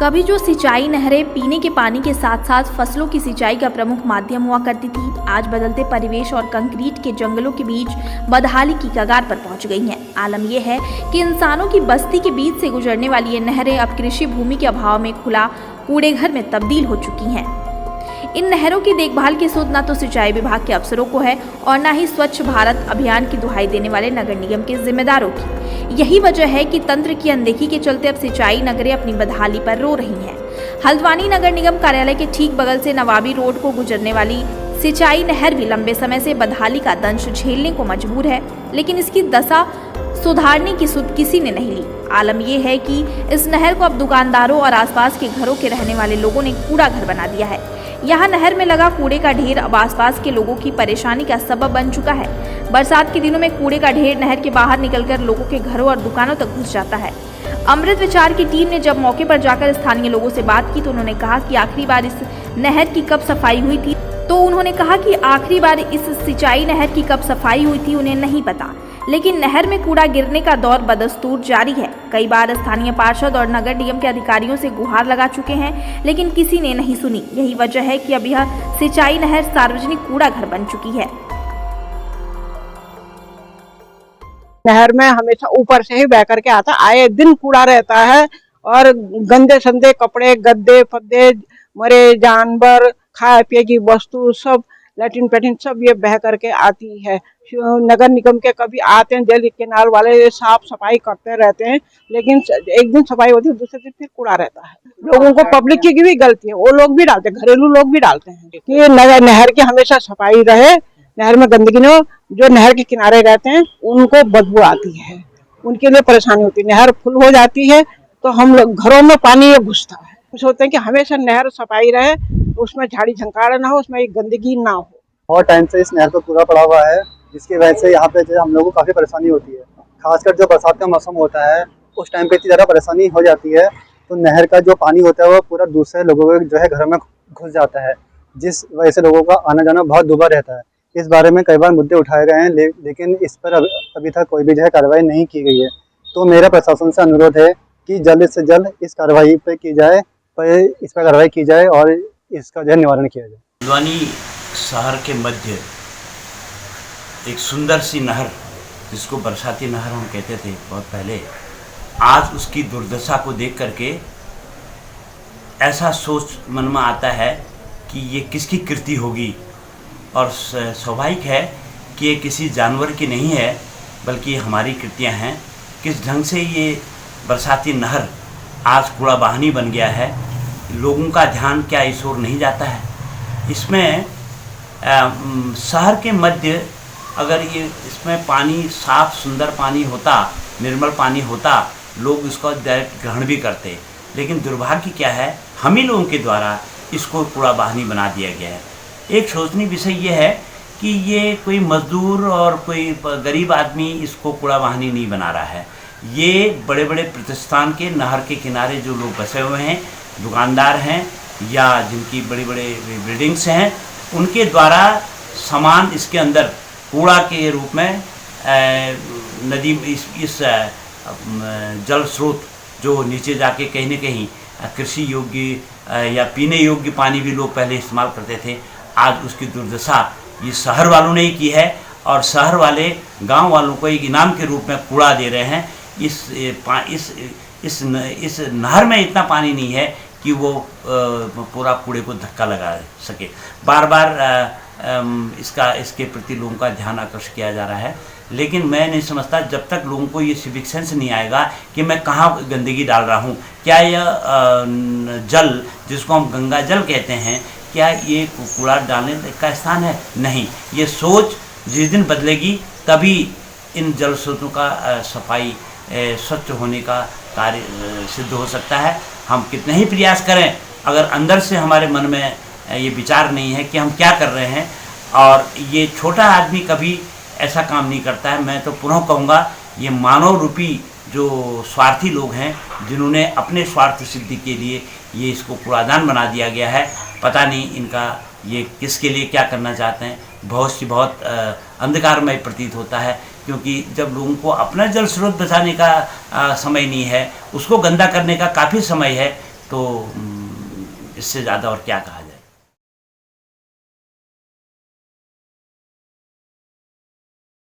कभी जो सिंचाई नहरें पीने के पानी के साथ साथ फसलों की सिंचाई का प्रमुख माध्यम हुआ करती थी, आज बदलते परिवेश और कंक्रीट के जंगलों के बीच बदहाली की कगार पर पहुंच गई हैं। आलम यह है कि इंसानों की बस्ती के बीच से गुजरने वाली ये नहरें अब कृषि भूमि के अभाव में खुला कूड़े घर में तब्दील हो चुकी हैं। इन नहरों की देखभाल की सूद न तो सिंचाई विभाग के अफसरों को है और न ही स्वच्छ भारत अभियान की दुहाई देने वाले नगर निगम के जिम्मेदारों की। यही वजह है कि तंत्र की अनदेखी के चलते अब सिंचाई नगरें अपनी बदहाली पर रो रही हैं। हल्द्वानी नगर निगम कार्यालय के ठीक बगल से नवाबी रोड को गुजरने वाली सिंचाई नहर भी लंबे समय से बदहाली का दंश झेलने को मजबूर है, लेकिन इसकी दशा सुधारने की सुध किसी ने नहीं ली। आलम यह है कि इस नहर को अब दुकानदारों और आसपास के घरों के रहने वाले लोगों ने कूड़ा घर बना दिया है। यहाँ नहर में लगा कूड़े का ढेर अब आसपास के लोगों की परेशानी का सबब बन चुका है। बरसात के दिनों में कूड़े का ढेर नहर के बाहर निकलकर लोगों के घरों और दुकानों तक घुस जाता है। अमृत विचार की टीम ने जब मौके पर जाकर स्थानीय लोगों से बात की तो उन्होंने कहा कि आखिरी बार इस नहर की कब सफाई हुई थी उन्हें नहीं पता, लेकिन नहर में कूड़ा गिरने का दौर बदस्तूर जारी है। कई बार स्थानीय पार्षद और नगर निगम के अधिकारियों से गुहार लगा चुके हैं, लेकिन किसी ने नहीं सुनी। यही वजह है कि अब यह सिंचाई नहर सार्वजनिक कूड़ा घर बन चुकी है। नहर में हमेशा ऊपर से ही बह करके आता, आए दिन कूड़ा रहता है और गंदे संदे कपड़े, गद्दे फद्दे, मरे जानवर, खाए पिए की वस्तु सब, लैट्रिन पेटिन सब ये बह करके आती है। नगर निगम के कभी आते हैं, जल केनाल वाले साफ सफाई करते रहते हैं, लेकिन एक दिन सफाई होती है, दूसरे दिन फिर कूड़ा रहता है। लोगों को पब्लिक की भी गलती है, वो लोग भी डालते हैं, घरेलू लोग भी डालते हैं कि नहर की हमेशा सफाई रहे, नहर में गंदगी न हो। जो नहर के किनारे रहते हैं उनको बदबू आती है, उनके लिए परेशानी होती है। नहर फुल हो जाती है तो हम लोग घरों में पानी घुसता है। कुछ होते हैं कि हमेशा नहर सफाई रहे, तो उसमें झाड़ी झंकार ना हो, उसमें गंदगी ना हो। और टाइम से इस नहर पर कूड़ा पड़ा हुआ है, जिसकी वजह से यहाँ पे जो हम लोगों को काफ़ी परेशानी होती है। खासकर जो बरसात का मौसम होता है उस टाइम पे इतनी ज़्यादा परेशानी हो जाती है, तो नहर का जो पानी होता है वो पूरा दूसरे लोगों के जो है घर में घुस जाता है, जिस वजह से लोगों का आना जाना बहुत दुभर रहता है। इस बारे में कई बार मुद्दे उठाए गए हैं, लेकिन इस पर अभी तक कोई भी जो है कार्रवाई नहीं की गई है। तो मेरा प्रशासन से अनुरोध है कि जल्द से जल्द इस कार्रवाई पे की जाए, इस पर कार्रवाई की जाए और इसका जो है निवारण किया जाए। हल्द्वानी शहर के मध्य एक सुंदर सी नहर, जिसको बरसाती नहर हम कहते थे बहुत पहले, आज उसकी दुर्दशा को देख करके ऐसा सोच मन में आता है कि ये किसकी कृति होगी। और स्वाभाविक है कि ये किसी जानवर की नहीं है, बल्कि हमारी कृतियाँ हैं। किस ढंग से ये बरसाती नहर आज कूड़ा वाहनी बन गया है, लोगों का ध्यान क्या इस ओर नहीं जाता है। इसमें शहर के मध्य अगर ये इसमें पानी साफ सुंदर पानी होता, निर्मल पानी होता, लोग इसको डायरेक्ट ग्रहण भी करते, लेकिन दुर्भाग्य क्या है, हम ही लोगों के द्वारा इसको कूड़ा वाहनी बना दिया गया है। एक सोचनीय विषय ये है कि ये कोई मजदूर और कोई गरीब आदमी इसको कूड़ा वाहनी नहीं बना रहा है। ये बड़े बड़े प्रतिष्ठान के नहर के किनारे जो लोग बसे हुए हैं, दुकानदार हैं या जिनकी बड़ी बड़े बिल्डिंग्स हैं, उनके द्वारा सामान इसके अंदर कूड़ा के रूप में नदी इस जल स्रोत जो नीचे जाके कहीं न कहीं कृषि योग्य या पीने योग्य पानी भी लोग पहले इस्तेमाल करते थे, आज उसकी दुर्दशा ये शहर वालों ने ही की है। और शहर वाले गांव वालों को एक इनाम के रूप में कूड़ा दे रहे हैं। इस नहर में इतना पानी नहीं है कि वो पूरा कूड़े को धक्का लगा सके। बार बार इसके प्रति लोगों का ध्यान आकर्षित किया जा रहा है, लेकिन मैं नहीं समझता जब तक लोगों को ये सिविक सेंस नहीं आएगा कि मैं कहाँ गंदगी डाल रहा हूँ। क्या यह जल, जिसको हम गंगा जल कहते हैं, क्या ये कूड़ा डालने का स्थान है? नहीं। ये सोच जिस दिन बदलेगी तभी इन जल स्रोतों का सफाई स्वच्छ होने का कार्य सिद्ध हो सकता है। हम कितने ही प्रयास करें, अगर अंदर से हमारे मन में ये विचार नहीं है कि हम क्या कर रहे हैं, और ये छोटा आदमी कभी ऐसा काम नहीं करता है। मैं तो पुनः कहूँगा, ये मानव रूपी जो स्वार्थी लोग हैं, जिन्होंने अपने स्वार्थ सिद्धि के लिए ये इसको कूड़ादान बना दिया गया है, पता नहीं इनका ये किसके लिए क्या करना चाहते हैं। बहुत अंधकारमय प्रतीत होता है, क्योंकि जब लोगों को अपना जल स्रोत बचाने का समय नहीं है, उसको गंदा करने का काफ़ी समय है, तो इससे ज़्यादा और क्या कहा जाए।